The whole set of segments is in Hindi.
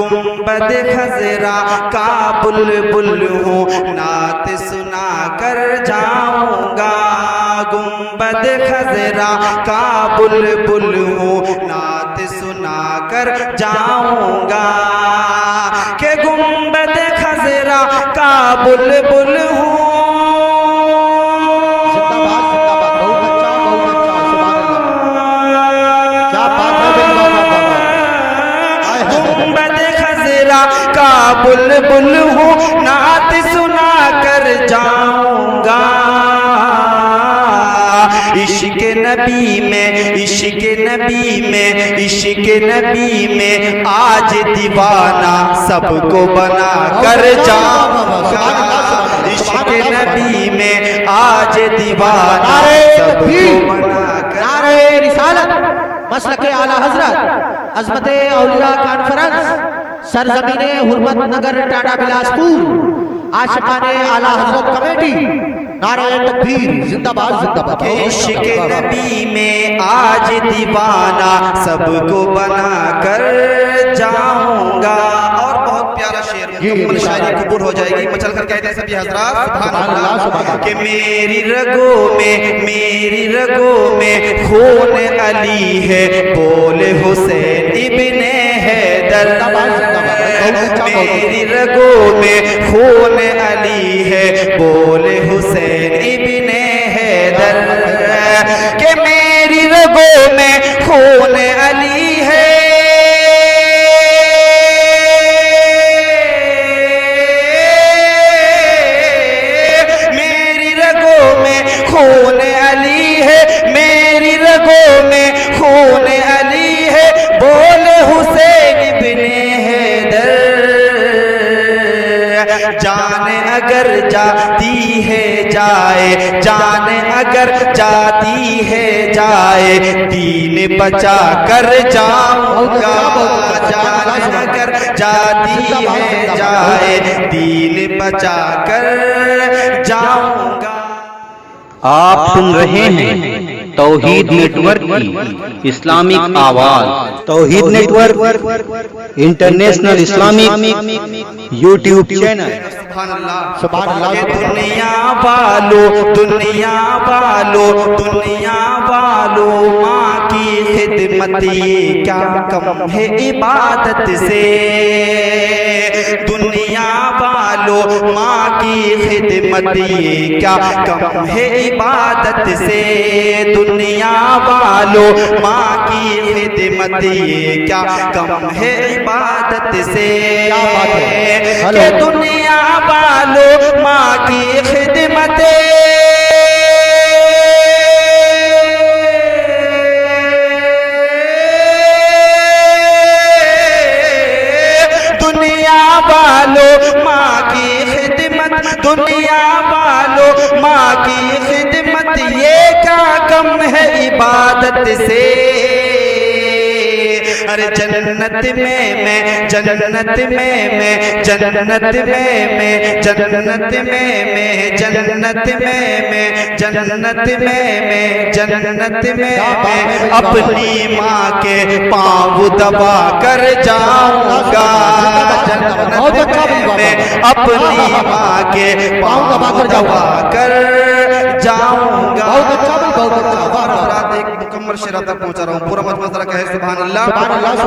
गुंबद खजरा का बुलबुल हूँ, नात सुना कर जाऊंगा। गुंबद खजरा का बुलबुल हूँ, नात सुना कर जाऊंगा। के गुंबद खजरा का बुलबुल हूँ, का बुलबुल हूँ, नात सुना कर जाऊंगा। इश्क नबी में, इश्क नबी में, इश्क नबी में आज दीवाना सबको बना कर जाऊंगा। इश्क नबी में आज दीवाना सबको बना कर। नारे रिसालत, मसलके आला हजरत, अज़मते औलिया कॉन्फ्रेंस, सरजमीने हुर्मत नगर टाटा बिलासपुर, आशिकाने आला हजरत कमेटी, नारे तकबीर, जिंदाबाद जिंदाबाद। इश्क नबी में आज दीवाना सबको बना कर जाऊंगा। और बहुत प्यारा शेर, मुकम्मल शायरी कबूल हो जाएगी। मचल कर कहते हैं सभी हजरात सुभान अल्लाह कि मेरी रगों में, मेरी रगों में खून अली है, बोले हुसैन इब्ने हैदर। मेरी रगों में खून अली है, बोले हुसैन इब्ने हैदर। के मेरी रगों में खून अली है, मेरी रगों में खून अली है, मेरी रगों में खून अली है, बोले हुसैन इब्ने हैदर। जाने अगर जाती है जाए, जाने अगर जाती है जाए, दीन बचा कर जाऊंगा। जाने अगर जाती है जाए, दीन बचा कर जाऊंगा। आप सुन रहे हैं तौहीद नेटवर्क की इस्लामिक आवाज। Tauheed network international Islamic YouTube channel. सुभान अल्लाह। दुनिया वालों, दुनिया वालों, दुनिया वालों, माँ की खिदमत ये क्या कम है इबादत से। दुनिया वालों, माँ की खिदमत ये क्या कम है इबादत से। दुनिया वालों, माँ की खिदमत ये क्या कम है इबादत से। के दुनिया वालों, माँ की खिदमत, दुनिया वालों, माँ की खिदमत, दुनिया वालों, माँ की खिदमत ये क्या कम है इबादत से। अरे जन्नत में मैं, जन्नत में मैं, जन्नत में मैं, जन्नत में मैं, जन्नत में मैं, जन्नत में मैं, जन्नत में मैं अपनी माँ के पाँव दबा कर जाऊंगा। जन्नत में मैं अपनी माँ के पाँव दबा कर जाऊंगा। एक मुकम्मल शेर तक पहुंचा रहा हूँ, पूरा मजमा जरा कहे सुभान अल्लाह।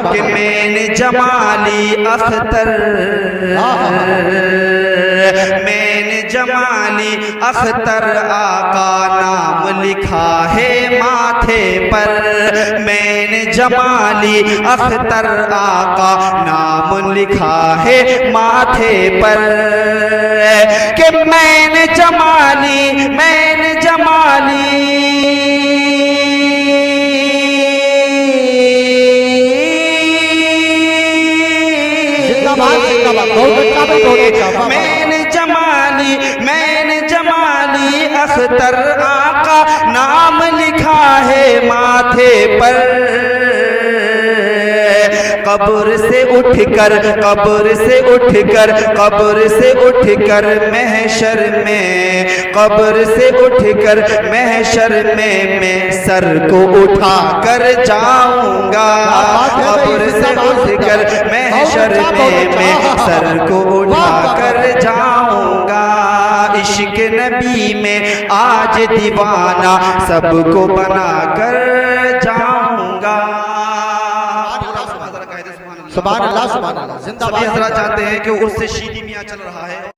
कि मैंने जमाली अख्तर, मैंने जमाली अख्तर आका नाम लिखा है माथे पर। मैंने जमाली अख्तर आका नाम लिखा है माथे पर। कि मैंने जमाली, मैंने जमाली, मैंने जमाली, मैंने जमाली अख्तर आका नाम लिखा है माथे पर। कब्र से उठकर कब्र से उठकर कब्र से उठकर महशर में, कब्र से उठकर महशर में मैं सर को उठा कर जाऊंगा। कब्र से उठकर महशर में मैं सर को उठा कर जाऊंगा। इश्क नबी में आज दीवाना सबको बना कर जाऊंगा। सुभान अल्लाह सुभान अल्लाह। सभी जिंदाबाद। हजरात जानते हैं कि उर्स शीदी मियां चल रहा है